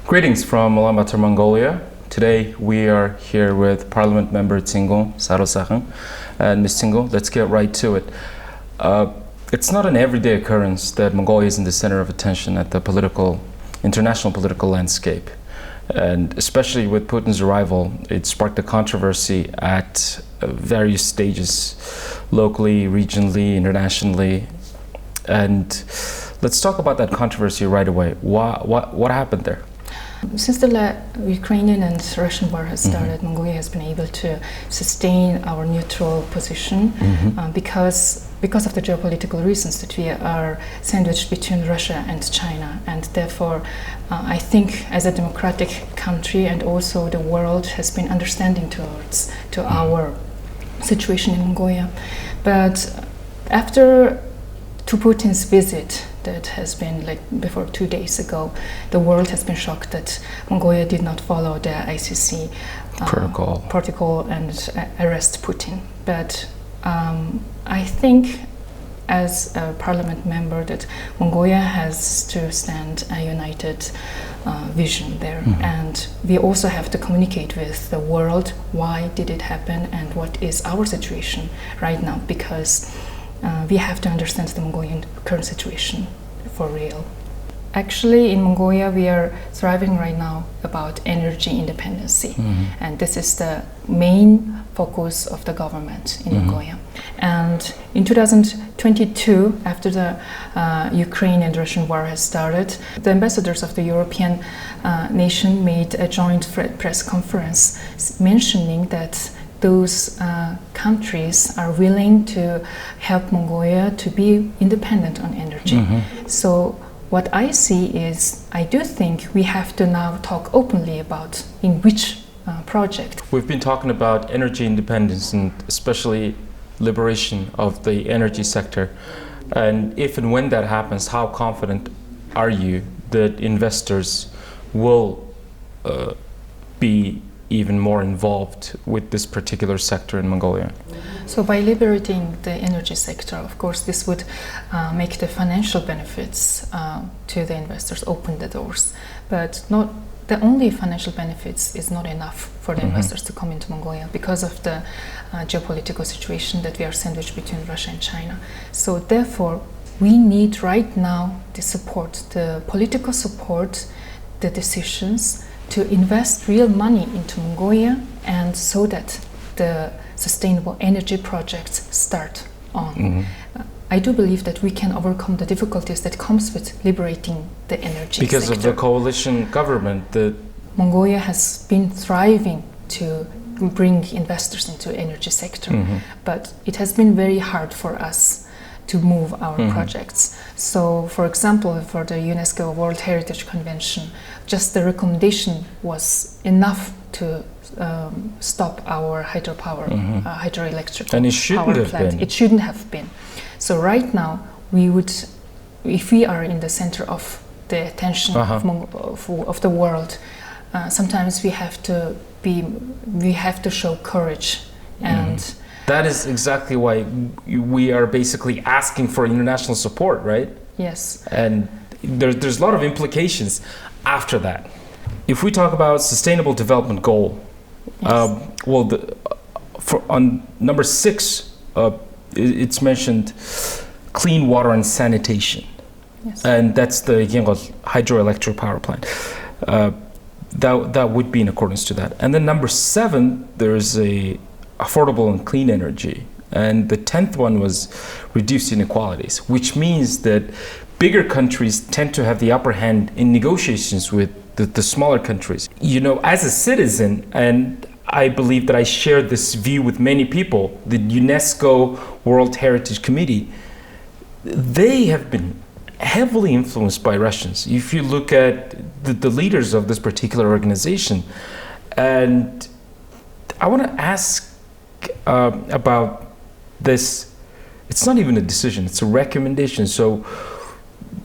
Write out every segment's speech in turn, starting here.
Greetings from Ulaanbaatar, Mongolia. Today we are here with Parliament Member Tsëngүүний. And Ms. Tsëngүүний, let's get right to it. It's not an everyday occurrence that Mongolia is in the center of attention at the international political landscape. And especially with Putin's arrival, it sparked a controversy at various stages, locally, regionally, internationally. And let's talk about that controversy right away. What happened there? Since the Ukrainian and Russian war has started, Mongolia has been able to sustain our neutral position because of the geopolitical reasons that we are sandwiched between Russia and China. And therefore, I think as a democratic country and also the world has been understanding to our situation in Mongolia. But after Putin's visit, that has been before 2 days ago, the world has been shocked that Mongolia did not follow the ICC protocol and arrest Putin. But I think as a parliament member that Mongolia has to stand a united vision there. And we also have to communicate with the world why did it happen and what is our situation right now, because we have to understand the Mongolian current situation for real. Actually, in Mongolia, we are thriving right now about energy independence. And this is the main focus of the government in Mongolia. And in 2022, after the Ukraine and Russian war has started, the ambassadors of the European nation made a joint press conference mentioning that those countries are willing to help Mongolia to be independent on energy. So what I see is, I do think we have to now talk openly about in which project. We've been talking about energy independence and especially liberation of the energy sector. And if and when that happens, how confident are you that investors will be even more involved with this particular sector in Mongolia? So by liberating the energy sector, of course, this would make the financial benefits to the investors, open the doors. But not the only financial benefits is not enough for the investors to come into Mongolia because of the geopolitical situation that we are sandwiched between Russia and China. So therefore, we need right now the support, the political support, the decisions to invest real money into Mongolia, and so that the sustainable energy projects start on. I do believe that we can overcome the difficulties that comes with liberating the energy because sector. of the coalition government. Mongolia has been thriving to bring investors into the energy sector, but it has been very hard for us to move our projects. So, for example, for the UNESCO World Heritage Convention, just the recommendation was enough to stop our hydropower, hydroelectric power plant. It shouldn't have been. So right now, we would, if we are in the center of the attention of the world, sometimes we have to show courage and. That is exactly why we are basically asking for international support, right? Yes. And there's a lot of implications after that. If we talk about sustainable development goal, on number 6, it's mentioned clean water and sanitation. Yes. And that's the hydroelectric power plant. That would be in accordance to that. And then number 7, there's a affordable and clean energy. And the 10th one was reduced inequalities, which means that bigger countries tend to have the upper hand in negotiations with the smaller countries. You know, as a citizen, and I believe that I share this view with many people, the UNESCO World Heritage Committee, they have been heavily influenced by Russians. If you look at the leaders of this particular organization, and I want to ask about this. It's not even a decision, it's a recommendation. So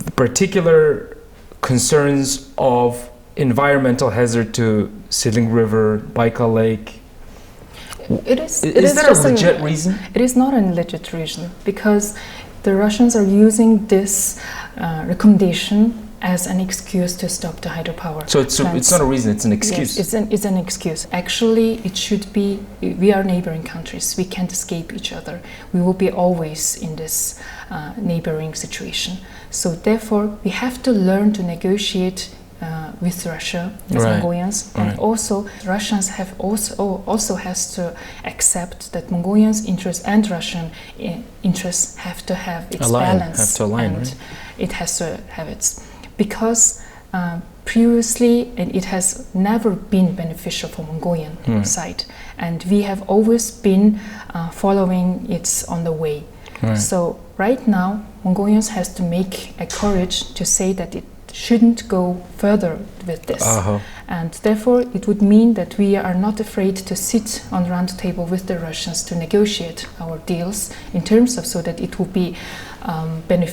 the particular concerns of environmental hazard to Siling River, Baikal Lake. Is that a legit reason? It is not a legit reason, because the Russians are using this recommendation as an excuse to stop the hydropower. So it's not a reason, it's an excuse. Yes, it's an excuse. Actually, it should be, we are neighboring countries. We can't escape each other. We will be always in this neighboring situation. So therefore, we have to learn to negotiate with Russia as Mongolians, and also Russians have also has to accept that Mongolians' interests and Russian interests have to have its balance, have to align, and right? it has to have its, because previously it has never been beneficial for Mongolian side, and we have always been following it on the way. So right now Mongolians has to make a courage to say that it shouldn't go further with this, and therefore it would mean that we are not afraid to sit on the round table with the Russians to negotiate our deals in terms of, so that it will be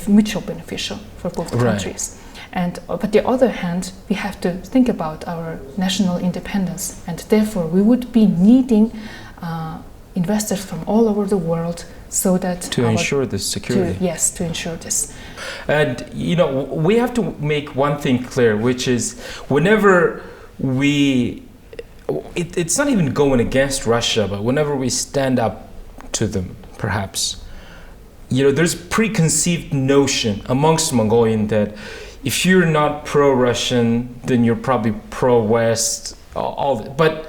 mutual beneficial for both countries. And but the other hand, we have to think about our national independence, and therefore we would be needing investors from all over the world, so that to ensure this security. To ensure this. And you know, we have to make one thing clear, which is whenever it's not even going against Russia, but whenever we stand up to them, perhaps, you know, there's preconceived notion amongst Mongolian that if you're not pro-Russian, then you're probably pro-West. But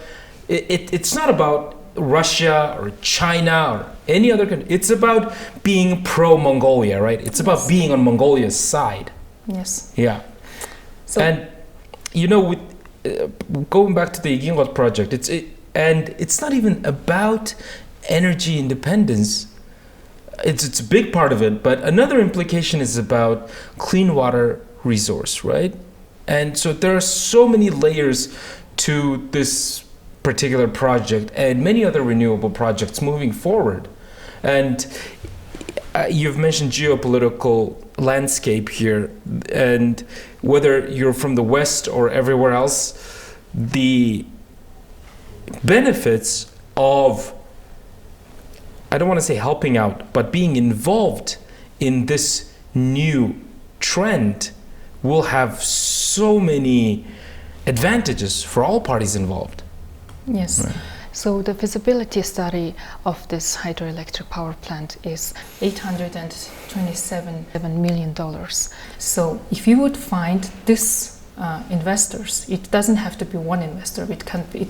it's not about Russia or China or any other country. It's about being pro-Mongolia, right? It's about being on Mongolia's side. Yes. Yeah. So, and you know, with going back to the Ygingol project, it's not even about energy independence. It's a big part of it, but another implication is about clean water resource, right? And so there are so many layers to this particular project and many other renewable projects moving forward. And you've mentioned geopolitical landscape here, and whether you're from the West or everywhere else, the benefits of, I don't want to say helping out, but being involved in this new trend will have so many advantages for all parties involved. Yes. Right. So the feasibility study of this hydroelectric power plant is $827 million. So if you would find this investors, it doesn't have to be one investor, it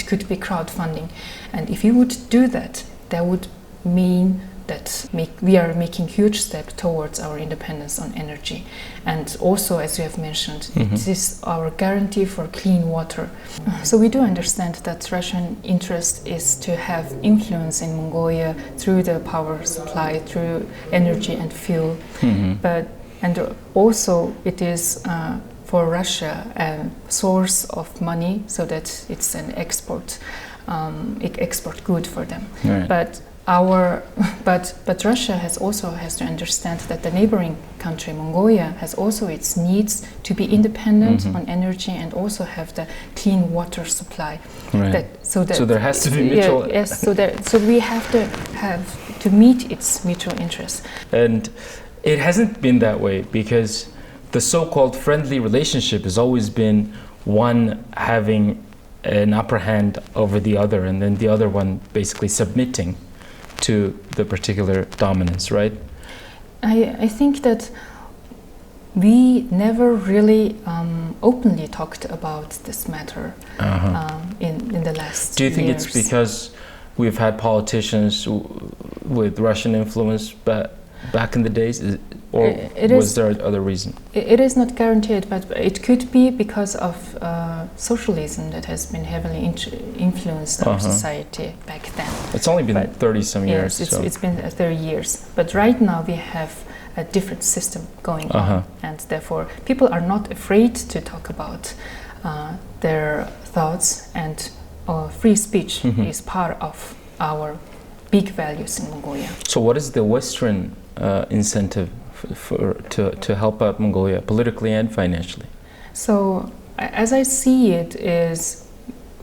could be crowdfunding. And if you would do that, that would mean that we are making huge step towards our independence on energy. And also, as you have mentioned, it is our guarantee for clean water. So we do understand that Russian interest is to have influence in Mongolia through the power supply, through energy and fuel. And also it is for Russia a source of money, so that it's an export good for them. Right. But Russia has to understand that the neighboring country Mongolia has also its needs to be independent on energy and also have the clean water supply. Right. So there has to be mutual. Yes. So we have to meet its mutual interests. And it hasn't been that way, because the so-called friendly relationship has always been one having an upper hand over the other, and then the other one basically submitting to the particular dominance, right? I think that we never really openly talked about this matter in the last Do you think years. It's because we've had politicians with Russian influence back in the days, or was there other reason? It is not guaranteed, but it could be because of socialism that has been heavily influenced our society back then. It's only been 30-some years. Yes, it's been 30 years. But right now we have a different system going on, and therefore people are not afraid to talk about their thoughts, and free speech is part of our big values in Mongolia. So what is the Western incentive to help out Mongolia politically and financially? So as I see it, is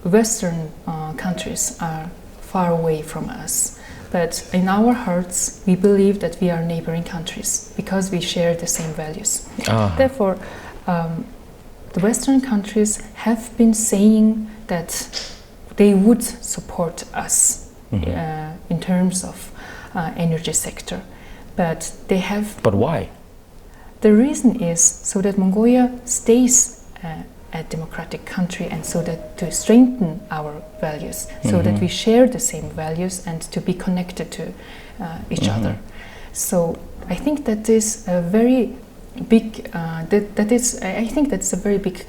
Western countries are far away from us, but in our hearts we believe that we are neighboring countries because we share the same values. Therefore the Western countries have been saying that they would support us in terms of energy sector, but they have. But why? The reason is so that Mongolia stays a democratic country, and so that to strengthen our values, so that we share the same values and to be connected to each other. So I think that is a very big. I think that's a very big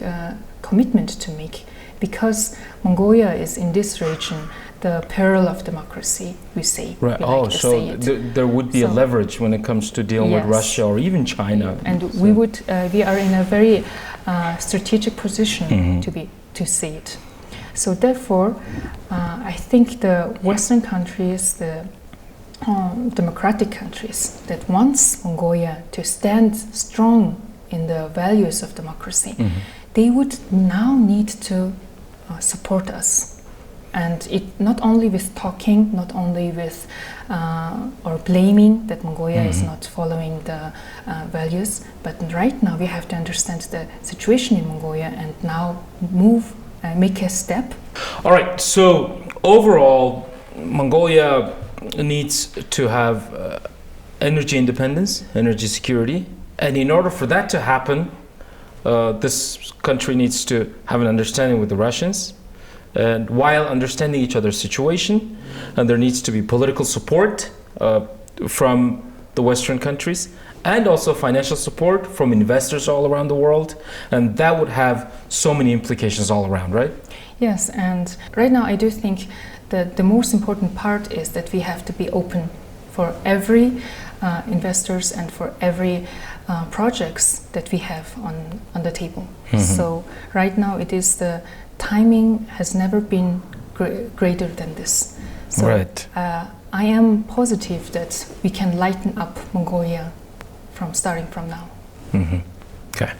commitment to make, because Mongolia is in this region the pearl of democracy, we say. Right. We Oh, like to so say it. there would be a leverage when it comes to dealing with Russia or even China. And we are in a very strategic position to see it. So therefore, I think the Western countries, the democratic countries that wants Mongolia to stand strong in the values of democracy, they would now need to support us. And it not only with talking, not only with or blaming that Mongolia is not following the values, but right now we have to understand the situation in Mongolia and now make a step. All right, so overall, Mongolia needs to have energy independence, energy security, and in order for that to happen, this country needs to have an understanding with the Russians. And while understanding each other's situation, and there needs to be political support from the Western countries, and also financial support from investors all around the world, and that would have so many implications all around, right? Yes, and right now I do think that the most important part is that we have to be open for every investors and for every projects that we have on the table. So right now it is the timing has never been greater than this. So I am positive that we can lighten up Mongolia starting from now. Okay.